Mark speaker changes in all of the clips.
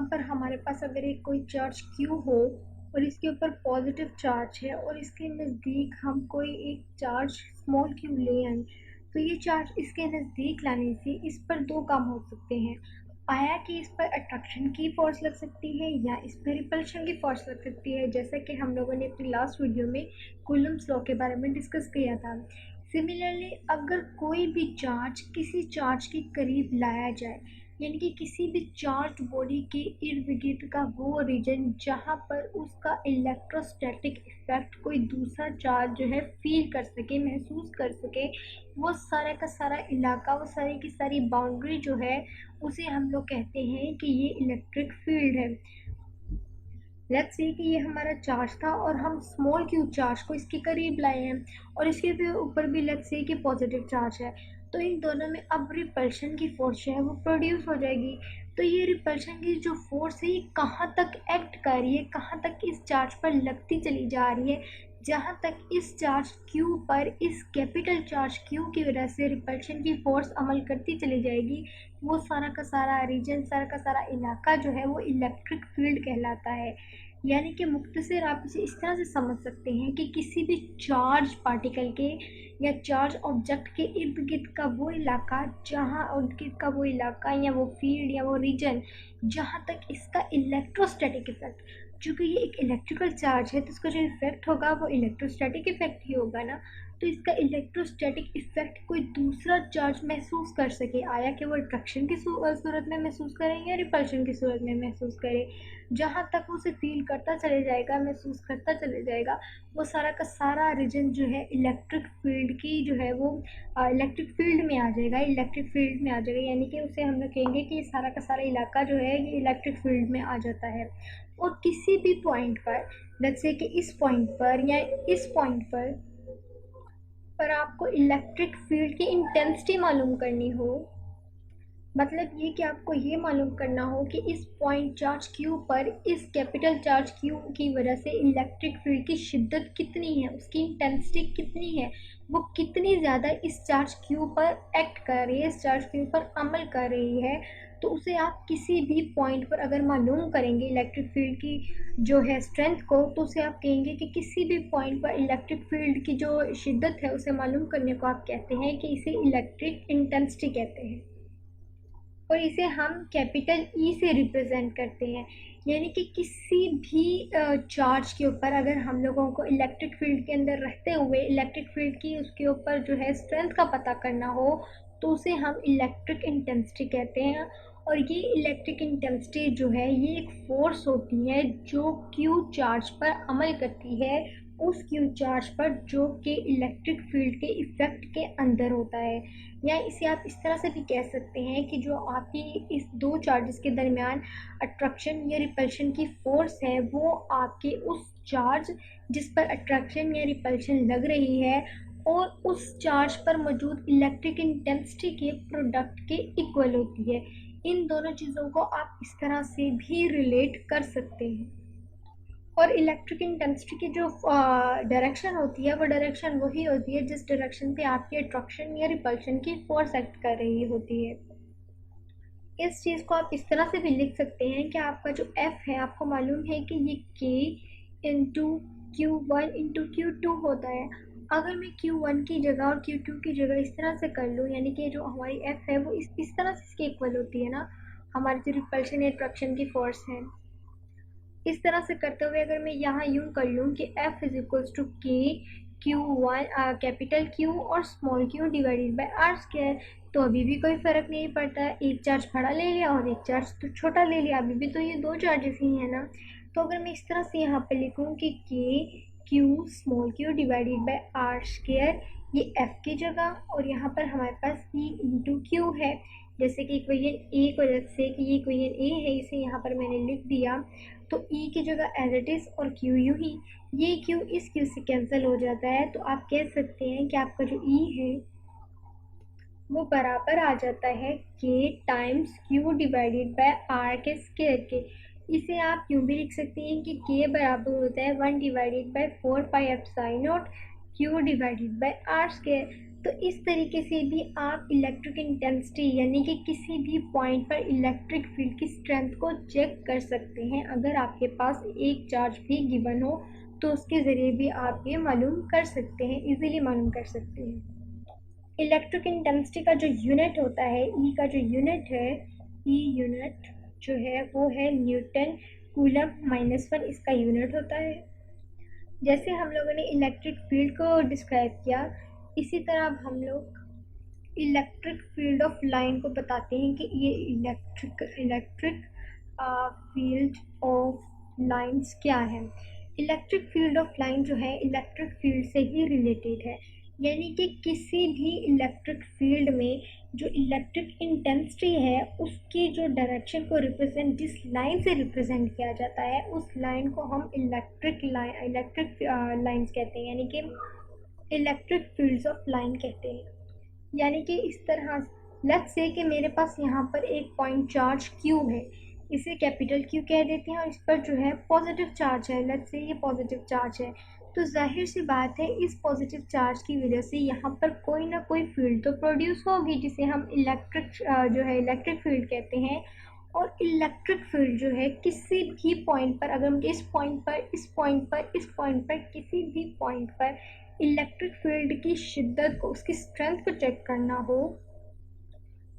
Speaker 1: पर हमारे पास अगर एक कोई चार्ज Q हो और इसके ऊपर पॉजिटिव चार्ज है और इसके नज़दीक हम कोई एक चार्ज स्मॉल q ले आए, तो ये चार्ज इसके नज़दीक लाने से इस पर दो काम हो सकते हैं। आया कि इस पर अट्रैक्शन की फोर्स लग सकती है या इस पर रिपल्शन की फोर्स लग सकती है, जैसा कि हम लोगों ने अपनी लास्ट वीडियो में कूलम्ब्स लॉ के बारे में डिस्कस किया था। सिमिलरली अगर कोई भी चार्ज किसी चार्ज के करीब लाया जाए, यानी कि किसी भी चार्ज बॉडी के इर्द गिर्द का वो रीजन जहाँ पर उसका इलेक्ट्रोस्टैटिक इफेक्ट कोई दूसरा चार्ज जो है फील कर सके, महसूस कर सके, वो सारा का सारा इलाका, वो सारी की सारी बाउंड्री जो है उसे हम लोग कहते हैं कि ये इलेक्ट्रिक फील्ड है। लेट्स से कि ये हमारा चार्ज था और हम स्मॉल क्यू चार्ज को इसके करीब लाए हैं और इसके भी ऊपर भी लेट्स से कि पॉजिटिव चार्ज है, तो इन दोनों में अब रिपल्शन की फोर्स जो है वो प्रोड्यूस हो जाएगी। तो ये रिपल्शन की जो फोर्स है ये कहाँ तक एक्ट कर रही है, कहाँ तक इस चार्ज पर लगती चली जा रही है, जहाँ तक इस चार्ज Q पर इस कैपिटल चार्ज Q की वजह से रिपल्शन की फोर्स अमल करती चली जाएगी, वो सारा का सारा रीजन, सारा का सारा इलाका जो है वो इलेक्ट्रिक फील्ड कहलाता है। यानी कि मुख्तसर आप इसे इस तरह से समझ सकते हैं कि किसी भी चार्ज पार्टिकल के या चार्ज ऑब्जेक्ट के इर्द गिर्द का वो इलाका, जहाँ इर्द गिर्द का वो इलाका या वो फील्ड या वो रीजन जहाँ तक इसका इलेक्ट्रोस्टैटिक इफेक्ट, चूँकि ये एक इलेक्ट्रिकल चार्ज है तो इसका जो इफेक्ट होगा वो इलेक्ट्रोस्टैटिक इफेक्ट ही होगा ना, तो इसका इलेक्ट्रोस्टैटिक इफेक्ट कोई दूसरा चार्ज महसूस कर सके, आया कि वो अट्रैक्शन की सूरत में महसूस करें या रिपल्शन की सूरत में महसूस करें, जहाँ तक उसे फील करता चले जाएगा, महसूस करता चले जाएगा, वो सारा का सारा रीजन जो है इलेक्ट्रिक फील्ड की जो है वो इलेक्ट्रिक फील्ड में आ जाएगा, इलेक्ट्रिक फील्ड में आ जाएगा, यानी कि उसे हम लोग कहेंगे कि सारा का सारा इलाका जो है ये इलेक्ट्रिक फील्ड में आ जाता है। और किसी भी पॉइंट पर, लेट्स से कि इस पॉइंट पर या इस पॉइंट पर आपको इलेक्ट्रिक फील्ड की इंटेंसिटी मालूम करनी हो, मतलब ये कि आपको ये मालूम करना हो कि इस पॉइंट चार्ज Q पर इस कैपिटल चार्ज Q की वजह से इलेक्ट्रिक फील्ड की शिद्दत कितनी है, उसकी इंटेंसिटी कितनी है, वो कितनी ज़्यादा इस चार्ज Q पर एक्ट कर रही है, इस चार्ज Q पर अमल कर रही है, तो उसे आप किसी भी पॉइंट पर अगर मालूम करेंगे इलेक्ट्रिक फील्ड की जो है स्ट्रेंथ को, तो उसे आप कहेंगे कि किसी भी पॉइंट पर इलेक्ट्रिक फील्ड की जो शिद्दत है उसे मालूम करने को आप कहते हैं कि इसे इलेक्ट्रिक इंटेंसिटी कहते हैं। और इसे हम कैपिटल E से रिप्रेजेंट करते हैं, यानी कि किसी भी चार्ज के ऊपर अगर हम लोगों को इलेक्ट्रिक फील्ड के अंदर रहते हुए इलेक्ट्रिक फील्ड की उसके ऊपर जो है स्ट्रेंथ का पता करना हो, तो उसे हम इलेक्ट्रिक इंटेंसिटी कहते हैं। और ये इलेक्ट्रिक इंटेंसिटी जो है ये एक फोर्स होती है जो Q चार्ज पर अमल करती है, उस Q चार्ज पर जो कि इलेक्ट्रिक फील्ड के इफेक्ट के अंदर होता है। या इसे आप इस तरह से भी कह सकते हैं कि जो आपकी इस दो चार्जेस के दरमियान अट्रैक्शन या रिपल्शन की फोर्स है वो आपके उस चार्ज जिस पर अट्रैक्शन या रिपल्शन लग रही है और उस चार्ज पर मौजूद इलेक्ट्रिक इंटेंसिटी के प्रोडक्ट के इक्वल होती है। इन दोनों चीज़ों को आप इस तरह से भी रिलेट कर सकते हैं। और इलेक्ट्रिक इंटेंसिटी की जो डायरेक्शन होती है वो डायरेक्शन वही होती है जिस डायरेक्शन पे आपकी अट्रैक्शन या रिपल्शन की फोर्स एक्ट कर रही होती है। इस चीज़ को आप इस तरह से भी लिख सकते हैं कि आपका जो F है, आपको मालूम है कि ये K into Q1 into Q2 होता है। अगर मैं Q1 की जगह और Q2 की जगह इस तरह से कर लूँ, यानी कि जो हमारी F है वो इस तरह से इसके इक्वल होती है ना, हमारी जो रिपल्शन या अट्रैक्शन की फोर्स है, इस तरह से करते हुए अगर मैं यहाँ यूँ कर लूँ कि F is equals to k Q1 capital Q और small q divided by r square, तो अभी भी कोई फ़र्क नहीं पड़ता है, एक चार्ज बड़ा ले लिया और एक चार्ज तो छोटा ले लिया, अभी भी तो ये दो चार्जेस ही हैं ना। तो अगर मैं इस तरह से यहाँ पे लिखूँ कि k Q small q divided by r square, ये F की जगह, और यहाँ पर हमारे पास E इंटू Q है, जैसे कि इक्वेशन ए को, जैसे कि ये इक्वेशन ए है इसे यहाँ पर मैंने लिख दिया, तो E की जगह एज इट इज़ और Q यू ही, ये Q इस Q से कैंसिल हो जाता है, तो आप कह सकते हैं कि आपका जो E है वो बराबर आ जाता है K times Q divided by R के स्क्वायर के। इसे आप यूँ भी लिख सकते हैं कि K बराबर होता है 1 divided by 4 pi epsilon not Q divided by R square. तो इस तरीके से भी आप इलेक्ट्रिक इंटेंसिटी यानी कि किसी भी पॉइंट पर इलेक्ट्रिक फील्ड की स्ट्रेंथ को चेक कर सकते हैं। अगर आपके पास एक चार्ज भी गिवन हो तो उसके ज़रिए भी आप ये मालूम कर सकते हैं, इजीली मालूम कर सकते हैं। इलेक्ट्रिक इंटेंसिटी का जो यूनिट होता है, ई का जो यूनिट है, ई यूनिट जो है वो है न्यूटन कूलम -1 इसका यूनिट होता है। जैसे हम लोगों ने इलेक्ट्रिक फील्ड को डिस्क्राइब किया, इसी तरह अब हम लोग इलेक्ट्रिक फील्ड ऑफ लाइन को बताते हैं कि ये इलेक्ट्रिक फील्ड ऑफ लाइंस क्या है। इलेक्ट्रिक फील्ड ऑफ लाइन जो है इलेक्ट्रिक फील्ड से ही रिलेटेड है, यानी कि किसी भी इलेक्ट्रिक फील्ड में जो इलेक्ट्रिक इंटेंसिटी है उसकी जो डायरेक्शन को रिप्रेजेंट जिस लाइन से रिप्रेजेंट किया जाता है उस लाइन को हम इलेक्ट्रिक लाइंस कहते हैं, यानी कि इलेक्ट्रिक फील्ड्स ऑफ लाइन कहते हैं। यानी कि इस तरह लेट्स से कि मेरे पास यहाँ पर एक पॉइंट चार्ज Q है, इसे कैपिटल Q कह देते हैं और इस पर जो है पॉजिटिव चार्ज है। लेट्स से ये पॉजिटिव चार्ज है, तो जाहिर सी बात है इस पॉजिटिव चार्ज की वजह से यहाँ पर कोई ना कोई फील्ड तो प्रोड्यूस होगी जिसे हम इलेक्ट्रिक फील्ड कहते हैं। और इलेक्ट्रिक फील्ड जो है किसी भी पॉइंट पर, अगर मुझे इस पॉइंट पर, इस पॉइंट पर, इस पॉइंट पर, किसी भी पॉइंट पर इलेक्ट्रिक फील्ड की शिद्दत को, उसकी स्ट्रेंथ को चेक करना हो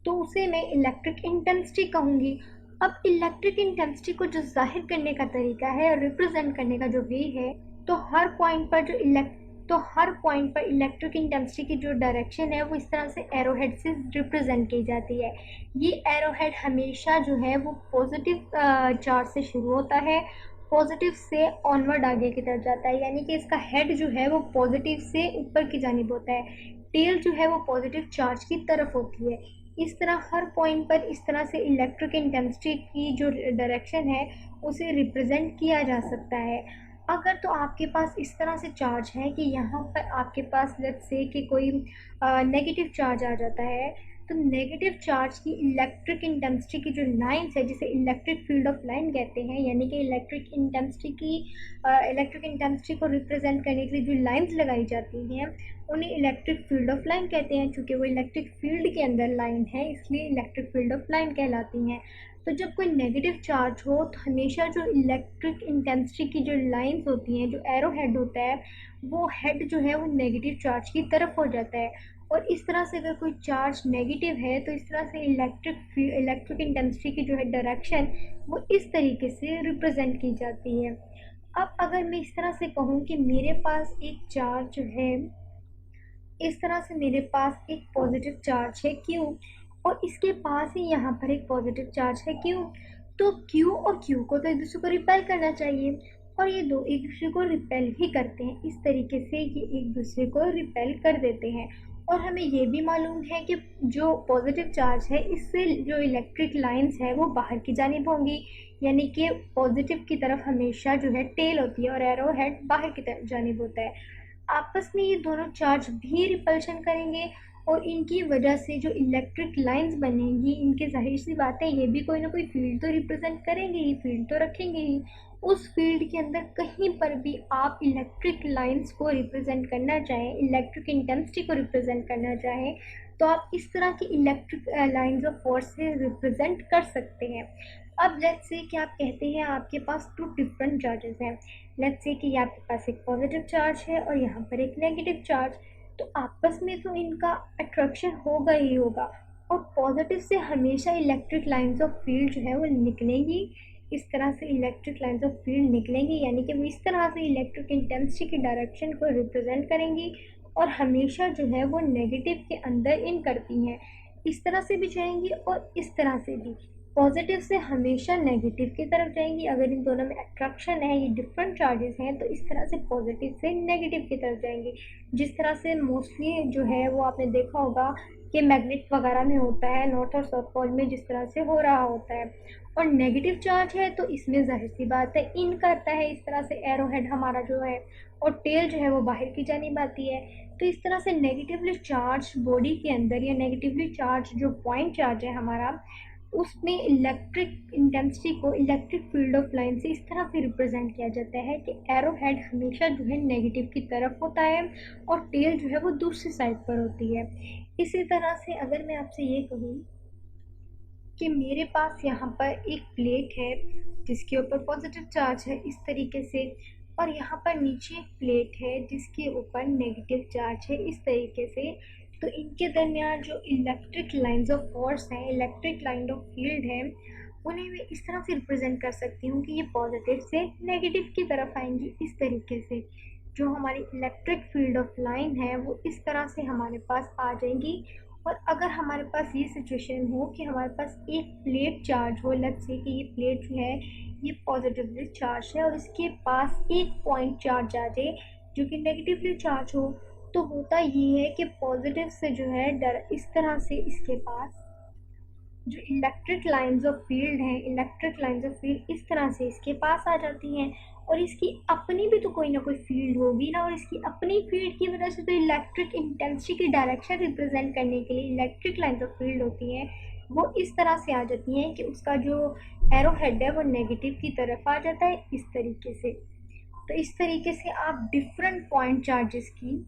Speaker 1: तो उसे मैं इलेक्ट्रिक इंटेंसिटी कहूँगी। अब इलेक्ट्रिक इंटेंसिटी को जो जाहिर करने का तरीका है और रिप्रेजेंट करने का जो वे है, तो हर पॉइंट पर इलेक्ट्रिक इंटेंसिटी की जो डायरेक्शन है वो इस तरह से एरोहेड से रिप्रेजेंट की जाती है। ये एरोहेड हमेशा जो है वो पॉजिटिव चार्ज से शुरू होता है, पॉजिटिव से ऑनवर्ड आगे की तरफ जाता है, यानी कि इसका हेड जो है वो पॉजिटिव से ऊपर की जानिब होता है, टेल जो है वो पॉजिटिव चार्ज की तरफ होती है। इस तरह हर पॉइंट पर इस तरह से इलेक्ट्रिक इंटेंसिटी की जो डायरेक्शन है उसे रिप्रेजेंट किया जा सकता है। अगर तो आपके पास इस तरह से चार्ज है कि यहाँ पर आपके पास लेट्स से कि कोई नेगेटिव चार्ज आ जाता है, तो नेगेटिव चार्ज की इलेक्ट्रिक इंटेंसिटी की जो लाइंस है जिसे इलेक्ट्रिक फील्ड ऑफ लाइन कहते हैं, यानी कि इलेक्ट्रिक इंटेंसिटी को रिप्रेजेंट करने के लिए जो लाइंस लगाई जाती हैं उन्हें इलेक्ट्रिक फील्ड ऑफ लाइन कहते हैं। चूँकि वो इलेक्ट्रिक फील्ड के अंदर लाइन है इसलिए इलेक्ट्रिक फील्ड ऑफ लाइन कहलाती हैं। तो जब कोई नेगेटिव चार्ज हो तो हमेशा जो इलेक्ट्रिक इंटेंसिटी की जो लाइंस होती हैं, जो एरो हेड होता है, वो हेड जो है वो नेगेटिव चार्ज की तरफ हो जाता है। और इस तरह से अगर कोई चार्ज नेगेटिव है तो इस तरह से इलेक्ट्रिक इंटेंसिटी की जो है डायरेक्शन वो इस तरीके से रिप्रेजेंट की जाती है। अब अगर मैं इस तरह से कहूँ कि मेरे पास एक चार्ज है, इस तरह से मेरे पास एक पॉजिटिव चार्ज है Q और इसके पास ही यहाँ पर एक पॉजिटिव चार्ज है Q, तो Q और Q को तो एक दूसरे को रिपेल करना चाहिए और ये दो एक दूसरे को रिपेल ही करते हैं। इस तरीके से ये एक दूसरे को रिपेल कर देते हैं। और हमें ये भी मालूम है कि जो पॉजिटिव चार्ज है इससे जो इलेक्ट्रिक लाइंस है वो बाहर की जानिब होंगी, यानी कि पॉजिटिव की तरफ हमेशा जो है टेल होती है और एरो हेड बाहर की तरफ जानिब होता है। आपस में ये दोनों चार्ज भी रिपल्शन करेंगे और इनकी वजह से जो इलेक्ट्रिक लाइंस बनेंगी इनके जाहिर सी बात है ये भी कोई ना कोई फील्ड तो रिप्रेजेंट करेंगे ही, फील्ड तो रखेंगे ही। उस फील्ड के अंदर कहीं पर भी आप इलेक्ट्रिक लाइंस को रिप्रेजेंट करना चाहें, इलेक्ट्रिक इंटेंसिटी को रिप्रेजेंट करना चाहें, तो आप इस तरह की इलेक्ट्रिक लाइंस ऑफ फोर्स से रिप्रेजेंट कर सकते हैं। अब लेट्स से कि आप कहते हैं आपके पास टू डिफरेंट चार्जेस हैं। लेट्स से कि आपके पास एक पॉजिटिव चार्ज है और यहाँ पर एक नेगेटिव चार्ज, तो आपस में तो इनका अट्रैक्शन होगा ही होगा और पॉजिटिव से हमेशा इलेक्ट्रिक लाइंस ऑफ फील्ड जो है वो निकलेंगी। इस तरह से इलेक्ट्रिक लाइंस ऑफ फील्ड निकलेंगी, यानी कि वो इस तरह से इलेक्ट्रिक इंटेंसिटी की डायरेक्शन को रिप्रेजेंट करेंगी और हमेशा जो है वो नेगेटिव के अंदर इन करती हैं। इस तरह से भी जाएंगी और इस तरह से भी, पॉजिटिव से हमेशा नेगेटिव की तरफ जाएंगी। अगर इन दोनों में अट्रैक्शन है, ये डिफरेंट चार्जेस हैं, तो इस तरह से पॉजिटिव से नेगेटिव की तरफ जाएंगी। जिस तरह से मोस्टली जो है वो आपने देखा होगा कि मैग्नेट वगैरह में होता है, नॉर्थ और साउथ पोल में जिस तरह से हो रहा होता है। और नेगेटिव चार्ज है तो इसमें जाहिर सी बात है इन करता है इस तरह से एरो हेड हमारा जो है, और टेल जो है वो बाहर की जानिब आती है। तो इस तरह से नेगेटिवली चार्ज बॉडी के अंदर या नेगेटिवली चार्ज जो पॉइंट चार्ज है हमारा, उसमें इलेक्ट्रिक इंटेंसिटी को इलेक्ट्रिक फील्ड ऑफ लाइन से इस तरह से रिप्रेजेंट किया जाता है कि एरो हेड हमेशा जो है नेगेटिव की तरफ होता है और टेल जो है वो दूसरी साइड पर होती है। इसी तरह से अगर मैं आपसे ये कहूँ कि मेरे पास यहाँ पर एक प्लेट है जिसके ऊपर पॉजिटिव चार्ज है इस तरीके से, और यहाँ पर नीचे एक प्लेट है जिसके ऊपर नेगेटिव चार्ज है इस तरीके से, तो इनके दरमियान जो इलेक्ट्रिक लाइंस ऑफ फोर्स हैं, इलेक्ट्रिक लाइन ऑफ फील्ड है, उन्हें मैं इस तरह से रिप्रेजेंट कर सकती हूँ कि ये पॉजिटिव से नेगेटिव की तरफ आएंगी इस तरीके से। जो हमारी इलेक्ट्रिक फील्ड ऑफ लाइन है वो इस तरह से हमारे पास आ जाएंगी। और अगर हमारे पास ये सिचुएशन हो कि हमारे पास एक प्लेट चार्ज हो, लेट्स से कि ये प्लेट जो है ये पॉजिटिवली चार्ज है और इसके पास एक पॉइंट चार्ज आ जाए जो कि नेगेटिवली चार्ज हो, तो होता ये है कि पॉजिटिव से जो है इस तरह से इसके पास जो इलेक्ट्रिक लाइंस ऑफ फील्ड हैं, इलेक्ट्रिक लाइंस ऑफ फील्ड इस तरह से इसके पास आ जाती हैं, और इसकी अपनी भी तो कोई ना कोई फील्ड होगी ना, और इसकी अपनी फील्ड की वजह से तो इलेक्ट्रिक इंटेंसिटी की डायरेक्शन रिप्रेजेंट करने के लिए इलेक्ट्रिक लाइंस ऑफ फील्ड होती हैं वो इस तरह से आ जाती हैं कि उसका जो एरो हेड है वो नेगेटिव की तरफ आ जाता है इस तरीके से। तो इस तरीके से आप डिफरेंट पॉइंट चार्जेस की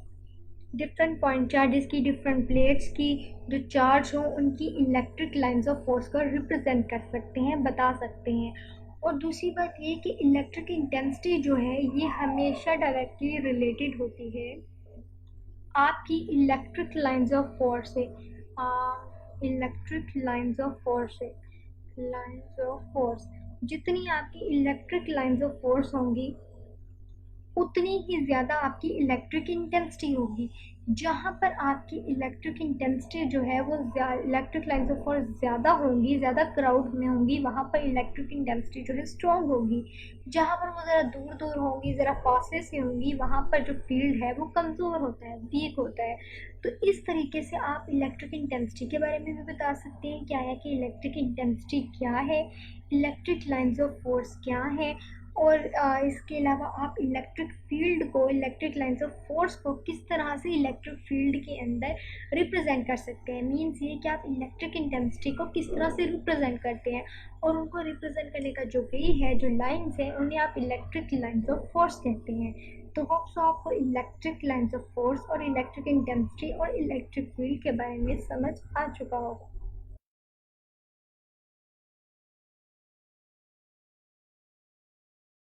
Speaker 1: डिफरेंट प्लेट्स की जो चार्ज हो उनकी इलेक्ट्रिक लाइंस ऑफ फोर्स को रिप्रेजेंट कर सकते हैं, बता सकते हैं। और दूसरी बात ये कि इलेक्ट्रिक इंटेंसिटी जो है ये हमेशा डायरेक्टली रिलेटेड होती है आपकी इलेक्ट्रिक लाइंस ऑफ फोर्स से। इलेक्ट्रिक लाइंस ऑफ फोर्स से, लाइंस ऑफ फोर्स, जितनी आपकी इलेक्ट्रिक लाइंस ऑफ फोर्स होंगी उतनी ही ज़्यादा आपकी इलेक्ट्रिक इंटेंसिटी होगी। जहाँ पर आपकी इलेक्ट्रिक इंटेंसिटी जो है वो इलेक्ट्रिक लाइंस ऑफ फोर्स ज़्यादा होंगी, ज़्यादा क्राउड में होंगी, वहाँ पर इलेक्ट्रिक इंटेंसिटी जो है स्ट्रॉन्ग होगी। जहाँ पर वो ज़रा दूर दूर होंगी, ज़रा फासले से होंगी, वहाँ पर जो फील्ड है वो कमज़ोर होता है, वीक होता है। तो इस तरीके से आप इलेक्ट्रिक इंटेंसिटी के बारे में भी बता सकते हैं क्या है कि इलेक्ट्रिक इंटेंसिटी क्या है, इलेक्ट्रिक लाइंस ऑफ फोर्स क्या है, और इसके अलावा आप इलेक्ट्रिक फील्ड को, इलेक्ट्रिक लाइंस ऑफ फोर्स को किस तरह से इलेक्ट्रिक फील्ड के अंदर रिप्रेजेंट कर सकते हैं। मीन्स ये कि आप इलेक्ट्रिक इंटेंसिटी को किस तरह से रिप्रेजेंट करते हैं, और उनको रिप्रेजेंट करने का जो वे है, जो लाइंस है, उन्हें आप इलेक्ट्रिक लाइंस ऑफ फोर्स कहते हैं। तो होप्स आपको इलेक्ट्रिक लाइंस ऑफ फोर्स और इलेक्ट्रिक इंटेंसिटी और इलेक्ट्रिक फील्ड के बारे में समझ आ चुका होगा।